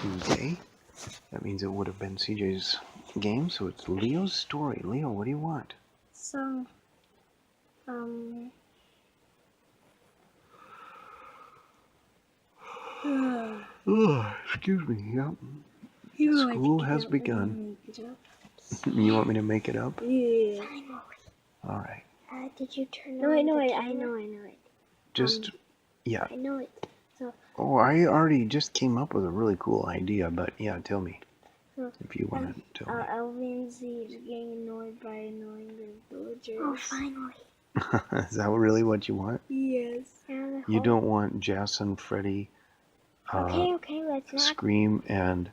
Tuesday. That means it would have been CJ's game, so it's Leo's story. Leo, what do you want? So, Excuse me. Yep. you School has begun. You want me to make it up? Yeah. All right. Did you turn on I know it. Just, yeah. I know it. So, Oh, I already just came up with a really cool idea, but yeah, tell me. If you want to tell me. Alvin's getting annoyed by annoying the villagers. Oh, finally. Is that really what you want? Yes. You don't want Jess and Freddy, Okay, let's not. Scream and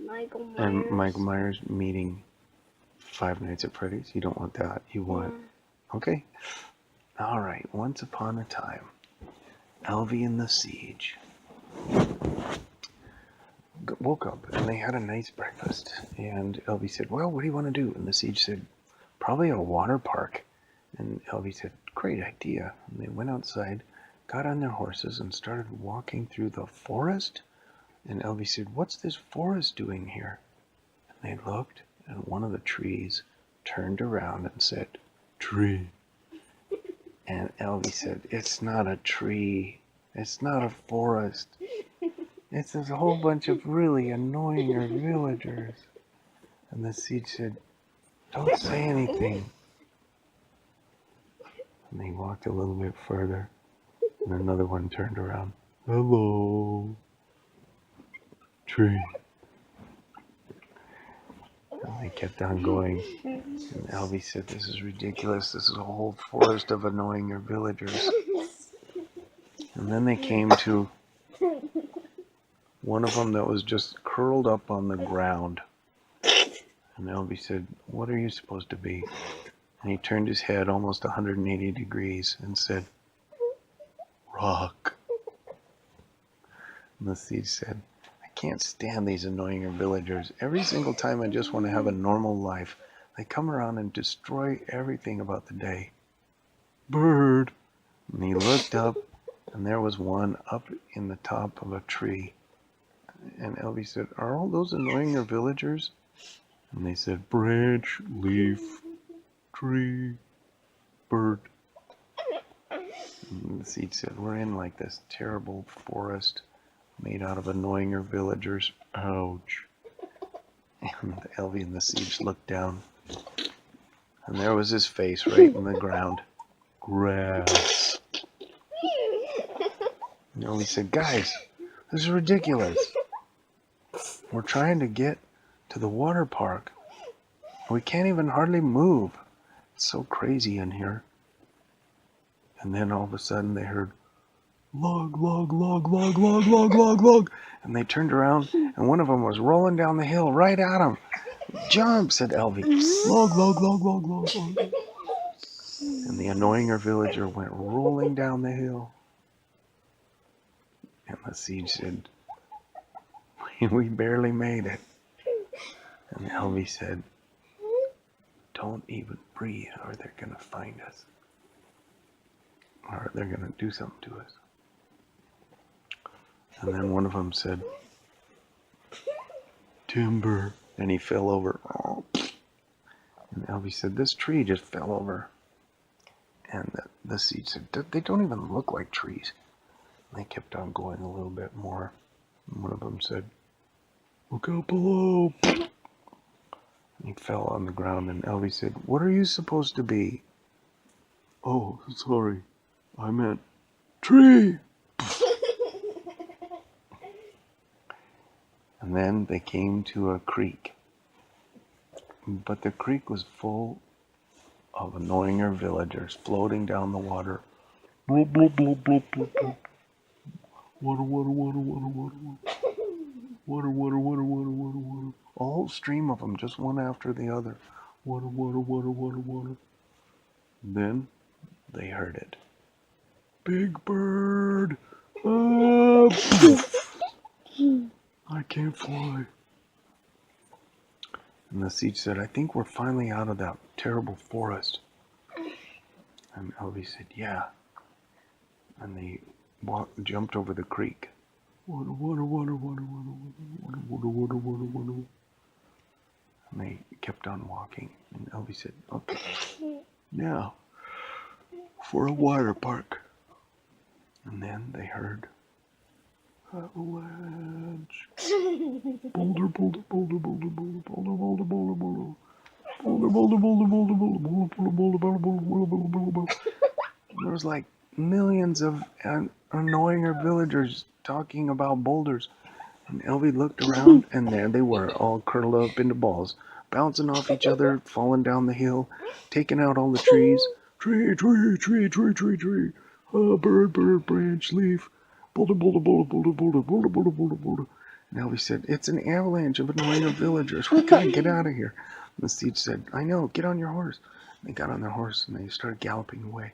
Michael Myers. Myers meeting Five Nights at Freddy's? You don't want that. You want... Okay. All right. Once upon a time, Elvie and the Siege woke up and they had a nice breakfast. And Elvie said, well, what do you want to do? And the Siege said, probably a water park. And Elvie said, great idea. And they went outside, got on their horses, and started walking through the forest. And Elvie said, what's this forest doing here? And they looked, and one of the trees turned around and said, tree. And Elvie said, it's not a tree. It's not a forest. It's a whole bunch of really annoying villagers. And the Siege said, don't say anything. And they walked a little bit further, and another one turned around. Hello, tree. And they kept on going. And Elvie said, this is ridiculous. This is a whole forest of annoying villagers. And then they came to one of them that was just curled up on the ground. And Elvie said, what are you supposed to be? And he turned his head almost 180 degrees and said, rock. And the Siege said, I can't stand these annoying villagers. Every single time I just want to have a normal life, they come around and destroy everything about the day. Bird. And he looked up, and there was one up in the top of a tree. And Elvie said, are all those annoying villagers? And they said, branch, leaf, tree, bird. And the Siege said, we're in like this terrible forest made out of annoying villagers. Ouch. And Elvie and the Siege looked down, and there was his face right in the ground. Grass. And Elvie said, guys, this is ridiculous. We're trying to get to the water park. We can't even hardly move. It's so crazy in here. And then all of a sudden they heard, log, log, log, log, log, log, log, log. And they turned around, and one of them was rolling down the hill right at him. Jump, said Elvie. Log, log, log, log, log, log. And the annoying villager went rolling down the hill. And the Siege said, we barely made it. And Elvie said, don't even breathe or they're going to find us. Or they're going to do something to us. And then one of them said, timber. And he fell over. And Elvie said, this tree just fell over. And the Siege said, they don't even look like trees. And they kept on going a little bit more. And one of them said, look out below. And he fell on the ground, and Elvie said, what are you supposed to be? Oh, sorry. I meant tree. And then they came to a creek. But the creek was full of annoying villagers floating down the water. Bloop, bloop, bloop, bloop, bloop, bloop. Water, water, water, water, water, water. Water, water, water, water, water, water. A whole stream of them, just one after the other. Water, water, water, water, water. Then they heard it. Big bird! Ah, I can't fly. And the Siege said, I think we're finally out of that terrible forest. And Elvie said, yeah. And they jumped over the creek. Water, water, water, water, water, water, water, water, water, water, water. And they kept on walking, and Elvie said, okay, now for a water park. And then they heard avalanche. Boulder, boulder, boulder, boulder, boulder, boulder, boulder, boulder, boulder. Boulder, boulder, boulder, boulder, boulder, boulder, boulder, boulder, boulder, boulder, boulder, boulder, boulder. There was like millions of annoying villagers talking about boulders. And Elvie looked around, and there they were, all curled up into balls, bouncing off each other, falling down the hill, taking out all the trees. Tree, tree, tree, tree, tree, tree. Bird, bird, branch, leaf. Boulder, boulder, boulder, boulder, boulder, boulder, boulder, boulder, boulder. And Elvie said, it's an avalanche of annoying villagers. We gotta get out of here. And the siege said, I know, get on your horse. And they got on their horse, and they started galloping away.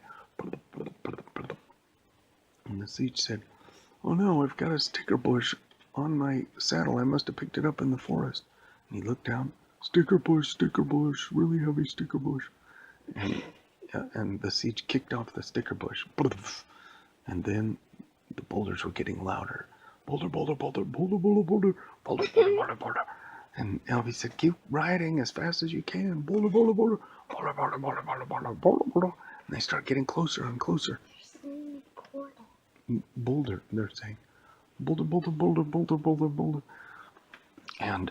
And the siege said, oh no, I've got a sticker bush on my saddle. I must have picked it up in the forest. And he looked down. Sticker bush, really heavy sticker bush. And the siege kicked off the sticker bush. And then the boulders were getting louder. Boulder, boulder, boulder, boulder, boulder, boulder, boulder, boulder, boulder, boulder. And Elvie said, keep riding as fast as you can. Boulder, boulder, boulder, boulder, boulder, boulder, boulder, boulder, boulder, boulder. And they start getting closer and closer. Boulder, they're saying. Boulder, boulder, boulder, boulder, boulder, boulder. And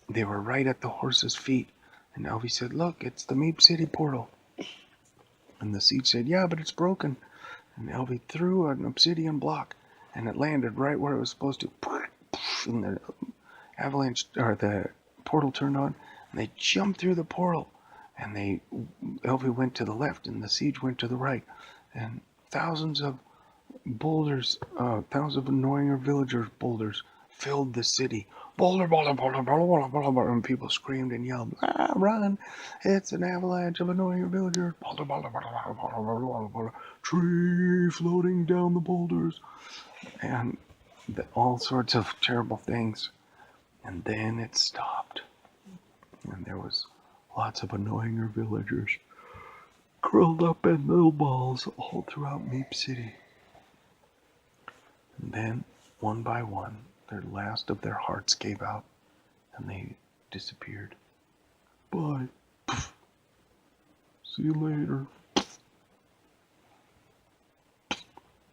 they were right at the horse's feet. And Elvie said, look, it's the Meep City portal. And the siege said, yeah, but it's broken. And Elvie threw an obsidian block, and it landed right where it was supposed to. And the avalanche, or the portal turned on, and they jumped through the portal. And Elvie went to the left, and the siege went to the right. And thousands of boulders, thousands of annoying villagers' boulders filled the city. Boulder, boulder, boulder, boulder, boulder, boulder, boulder, and people screamed and yelled, ah, run! It's an avalanche of annoying villagers. Boulder, boulder, boulder, boulder, boulder, boulder, boulder, boulder. Tree floating down the boulders. And all sorts of terrible things. And then it stopped. And there was lots of annoying villagers curled up in little balls all throughout Meep City. And then, one by one, their last of their hearts gave out, and they disappeared. Bye. See you later.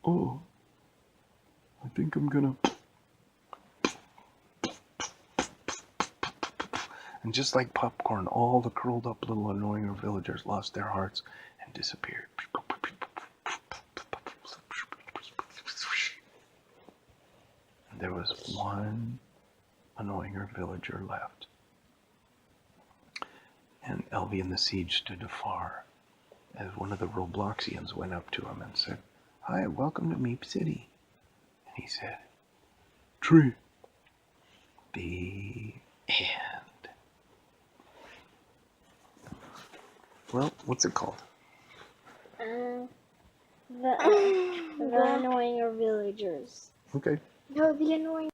Oh, I think I'm gonna... And just like popcorn, all the curled up little annoying villagers lost their hearts and disappeared. And there was one annoying villager left. And Elvie and the siege stood afar as one of the Robloxians went up to him and said, hi, welcome to Meep City. And he said, tree. The end. Well, what's it called? The annoying villagers. Okay. No, the annoying